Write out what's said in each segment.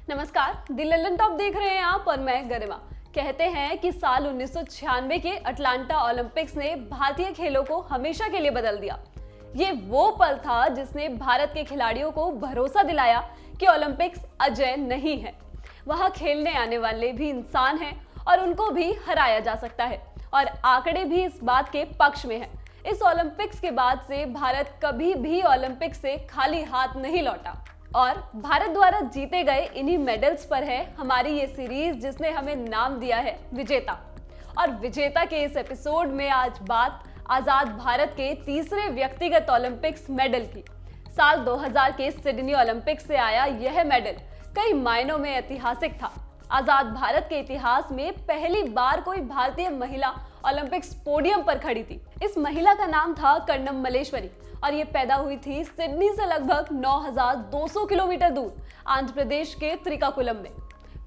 नमस्कार, दी London top देख रहे हैं आप और मैं गरिमा। कहते हैं कि साल 1996 के अटलांटा ओलंपिक्स ने भारतीय खेलों को हमेशा के लिए बदल दिया। ये वो पल था जिसने भारत के खिलाड़ियों को भरोसा दिलाया कि ओलंपिक्स अजेय नहीं है। वहां खेलने आने वाले भी इंसान हैं और उनको भी हराया जा सकता है, और आंकड़े भी इस बात के पक्ष में है। इस ओलंपिक्स के बाद से भारत कभी भी ओलंपिक से खाली हाथ नहीं लौटा, और भारत द्वारा जीते गए इन्हीं मेडल्स पर है हमारी ये सीरीज, जिसने हमें नाम दिया है विजेता। और विजेता के इस एपिसोड में आज बात आजाद भारत के तीसरे व्यक्तिगत ओलंपिक्स मेडल की। साल 2000 के सिडनी ओलंपिक्स से आया यह मेडल कई मायनों में ऐतिहासिक था। आजाद भारत के इतिहास में पहली बार कोई भारतीय महिला ओलंपिक्स पोडियम पर खड़ी थी। इस महिला का नाम था कर्णम मल्लेश्वरी, और ये पैदा हुई थी सिडनी से लगभग 9200 किलोमीटर दूर आंध्र प्रदेश के त्रिकाकुलम में।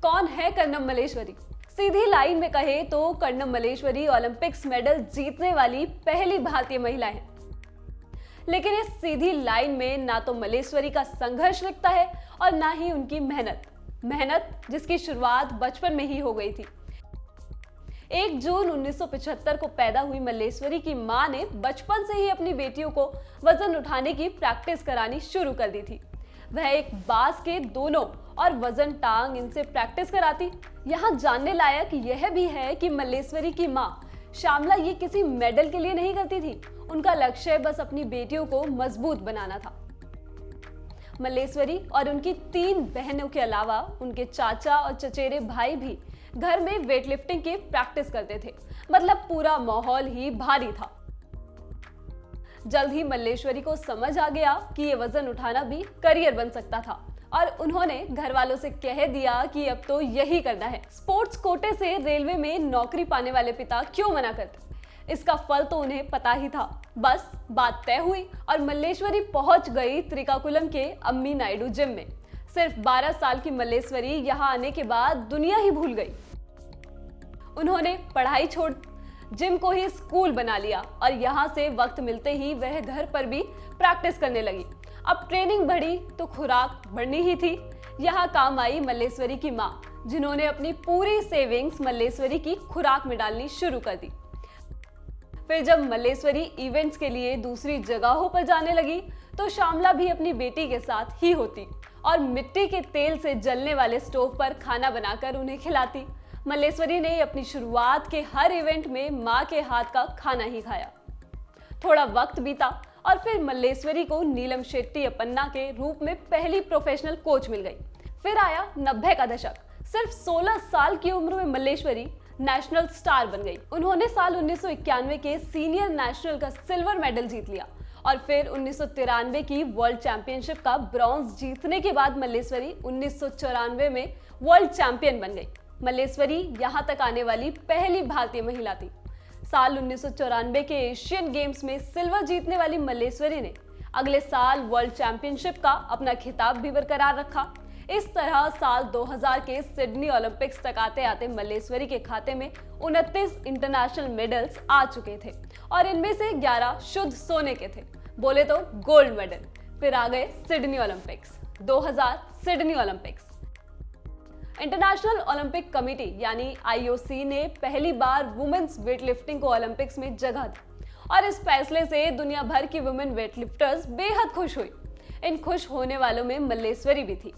कौन है कर्णम मल्लेश्वरी? सीधी लाइन में कहे तो कर्णम मल्लेश्वरी ओलंपिक्स मेडल जीतने वाली पहली भारतीय महिला है। लेकिन इस सीधी लाइन में ना तो मल्लेश्वरी का संघर्ष लिखता है और ना ही उनकी मेहनत जिसकी शुरुआत बचपन में ही हो गई थी। 1 जून 1975 को पैदा हुई मल्लेश्वरी की मां ने बचपन से ही अपनी बेटियों को वजन उठाने की प्रैक्टिस करानी शुरू कर दी थी। वह एक बांस के दोनों और वजन टांग इनसे प्रैक्टिस कराती। यहाँ जानने लायक यह भी है कि मल्लेश्वरी की मां श्यामला ये किसी मेडल के लिए नहीं करती थी। उनका लक्ष्य बस अपनी बेटियों को मजबूत बनाना था। मल्लेश्वरी और उनकी 3 बहनों के अलावा उनके चाचा और चचेरे भाई भी घर में वेटलिफ्टिंग की प्रैक्टिस करते थे। मतलब पूरा माहौल ही भारी था। जल्द ही मल्लेश्वरी को समझ आ गया कि ये वजन उठाना भी करियर बन सकता था, और उन्होंने घर वालों से कह दिया कि अब तो यही करना है। स्पोर्ट्स कोटे से रेलवे में नौकरी पाने वाले पिता क्यों मना करते? इसका फल तो उन्हें पता ही था। बस बात तय हुई और मल्लेश्वरी पहुंच गई त्रिकाकुलम के अम्मी नायडू जिम में। सिर्फ 12 साल की मल्लेश्वरी यहाँ आने के बाद दुनिया ही भूल गई। उन्होंने पढ़ाई छोड़ जिम को ही स्कूल बना लिया, और यहाँ से वक्त मिलते ही वह घर पर भी प्रैक्टिस करने लगी। अब ट्रेनिंग बढ़ी तो खुराक बढ़नी ही थी। यहाँ काम आई मल्लेश्वरी की माँ, जिन्होंने अपनी पूरी सेविंग्स मल्लेश्वरी की खुराक में डालनी शुरू कर दी। फिर जब मल्लेश्वरी इवेंट्स के लिए दूसरी जगहों पर जाने लगी तो श्यामला भी अपनी बेटी के साथ ही होती और मिट्टी के तेल से जलने वाले स्टोव पर खाना बनाकर उन्हें खिलाती। मल्लेश्वरी ने अपनी शुरुआत के हर इवेंट में माँ के हाथ का खाना ही खाया। थोड़ा वक्त बीता और फिर मल्लेश्वरी को नीलम शेट्टी अपन्ना के रूप में पहली प्रोफेशनल कोच मिल गई। फिर आया 90 का दशक। सिर्फ 16 साल की उम्र में मल्लेश्वरी नेशनल स्टार बन गई। उन्होंने साल 1991 के सीनियर नेशनल का सिल्वर मेडल जीत लिया, और फिर 1993 की वर्ल्ड चैंपियनशिप का ब्रॉन्ज जीतने के बाद मल्लेश्वरी 1994 में वर्ल्ड चैंपियन बन गई। मल्लेश्वरी यहाँ तक आने वाली पहली भारतीय महिला थी। साल 1994 के एशियन गेम्स में सिल्वर जीतने वाली मल्लेश्वरी ने अगले साल वर्ल्ड चैंपियनशिप का अपना खिताब भी बरकरार रखा। इस तरह साल 2000 के सिडनी ओलंपिक्स तक आते आते मल्लेश्वरी के खाते में 29 इंटरनेशनल मेडल्स आ चुके थे, और इनमें से 11 शुद्ध सोने के थे, बोले तो गोल्ड मेडल। फिर आ गए Sydney Olympics. 2000 Sydney Olympics. International Olympic committee यानी IOC ने पहली बार वुमेन्स वेटलिफ्टिंग को ओलंपिक्स में जगह दी, और इस फैसले से दुनिया भर की वुमेन वेटलिफ्टर्स बेहद खुश हुई। इन खुश होने वालों में मल्लेश्वरी भी थी।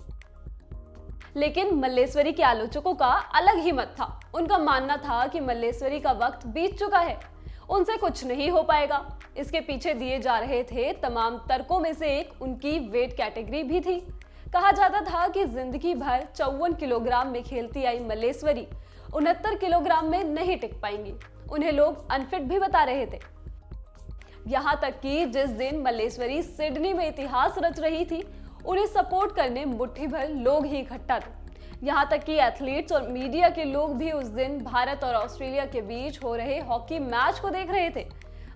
लेकिन मल्लेश्वरी के आलोचकों का अलग ही मत था। उनका मानना था कि मल्लेश्वरी का वक्त बीत चुका है, उनसे कुछ नहीं हो पाएगा। इसके पीछे दिए जा रहे थे तमाम तर्कों में से एक उनकी वेट कैटेगरी भी थी। कहा जाता था कि जिंदगी भर 54 किलोग्राम में खेलती आई मल्लेश्वरी 69 किलोग्राम में नहीं टिक पाएंगी। उन्हें लोग अनफिट भी बता रहे थे। यहाँ तक कि जिस दिन मल्लेश्वरी सिडनी में इतिहास रच रही थी, उन्हें सपोर्ट करने मुट्ठी भर लोग ही इकट्ठा थे। यहाँ तक कि एथलीट्स और मीडिया के लोग भी उस दिन भारत और ऑस्ट्रेलिया के बीच हो रहे हॉकी मैच को देख रहे थे।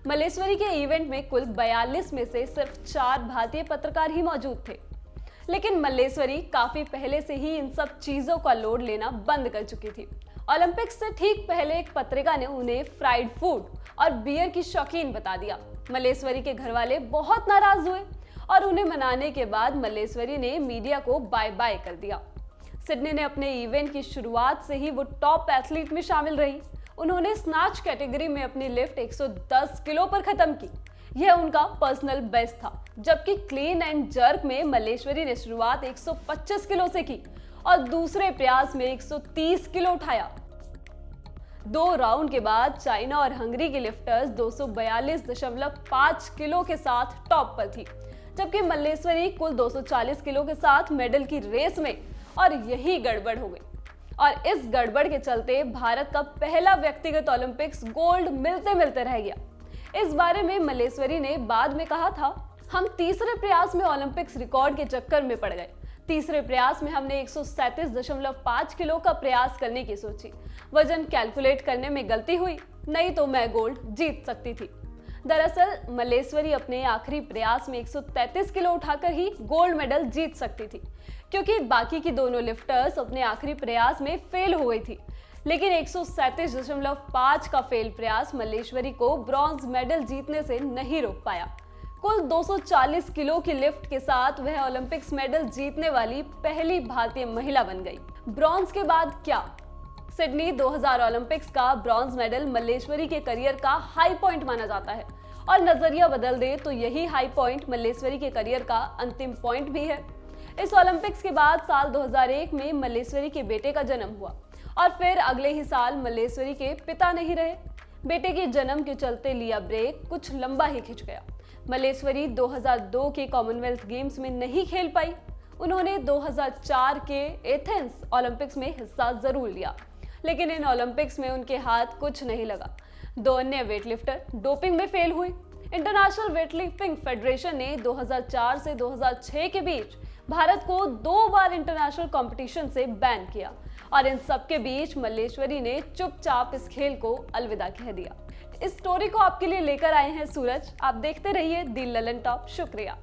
मल्लेश्वरी के इवेंट में कुल 42 में से सिर्फ 4 भारतीय पत्रकार ही मौजूद थे। लेकिन मल्लेश्वरी काफी पहले से ही इन सब चीजों का लोड लेना बंद कर चुकी थी। ओलंपिक्स से ठीक पहले एक पत्रिका ने उन्हें फ्राइड फूड और बियर की शौकीन बता दिया। मल्लेश्वरी के घर वाले बहुत नाराज हुए और उन्हें मनाने के बाद मल्लेश्वरी ने मीडिया को बाय बाय कर दिया। सिडनी ने अपने इवेंट की शुरुआत से ही वो टॉप एथलीट में शामिल रही। उन्होंने स्नैच कैटेगरी में अपनी लिफ्ट 110 किलो पर खत्म की। यह उनका पर्सनल बेस्ट था। जबकि क्लीन एंड जर्क में मल्लेश्वरी ने शुरुआत 125 किलो से की और दूसरे प्रयास में 130 किलो उठाया। 2 राउंड के बाद चाइना और हंगरी की लिफ्टर्स 242.5 किलो के साथ टॉप पर थी, जबकि मल्लेश्वरी कुल 240 किलो के साथ मेडल की रेस में। और यही गड़बड़ हो गई और इस गड़बड़ के चलते भारत का पहला व्यक्तिगत ओलंपिक्स गोल्ड मिलते मिलते रह गया। इस बारे में मल्लेश्वरी ने बाद में कहा था, हम तीसरे प्रयास में ओलंपिक्स रिकॉर्ड के चक्कर में पड़ गए। तीसरे प्रयास में हमने 137.5 किलो का प्रयास करने की सोची। वजन कैलकुलेट करने में गलती हुई, नहीं तो मैं गोल्ड जीत सकती थी। दरअसल मल्लेश्वरी अपने आखिरी प्रयास में 133 किलो उठाकर ही गोल्ड मेडल जीत सकती थी, क्योंकि बाकी की दोनों लिफ्टर्स अपने आखिरी प्रयास में फेल हो गई थी। लेकिन 137.5 का फेल प्रयास मल्लेश्वरी को ब्रॉन्ज मेडल जीतने से नहीं रोक पाया। कुल 240 किलो की लिफ्ट के साथ वह ओलंपिक्स मेडल जीतने वाली पहली भारतीय महिला बन गई। ब्रॉन्ज के बाद क्या? सिडनी 2000 ओलंपिक्स का ब्रॉन्ज मेडल मल्लेश्वरी के करियर का हाई पॉइंट माना जाता है और नजरिया बदल दे तो यही हाई पॉइंट मल्लेश्वरी के करियर का अंतिम पॉइंट भी है। इस ओलंपिक्स के बाद साल 2001 में मल्लेश्वरी के बेटे का जन्म हुआ और फिर अगले ही साल मल्लेश्वरी के पिता नहीं रहे। बेटे के जन्म के चलते लिया ब्रेक कुछ लंबा ही खिंच गया। मल्लेश्वरी 2002 के कॉमनवेल्थ गेम्स में नहीं खेल पाई। उन्होंने 2004 के एथेंस ओलंपिक्स में हिस्सा जरूर लिया, लेकिन इन ओलंपिक्स में उनके हाथ कुछ नहीं लगा। 2 अन्य वेटलिफ्टर डोपिंग में फेल हुई। इंटरनेशनल वेटलिफ्टिंग फेडरेशन ने 2004 से 2006 के बीच भारत को 2 बार इंटरनेशनल कंपटीशन से बैन किया और इन सब के बीच मल्लेश्वरी ने चुपचाप इस खेल को अलविदा कह दिया। इस स्टोरी को आपके लिए लेकर आए हैं सूरज। आप देखते रहिए दी ललन टॉप। शुक्रिया।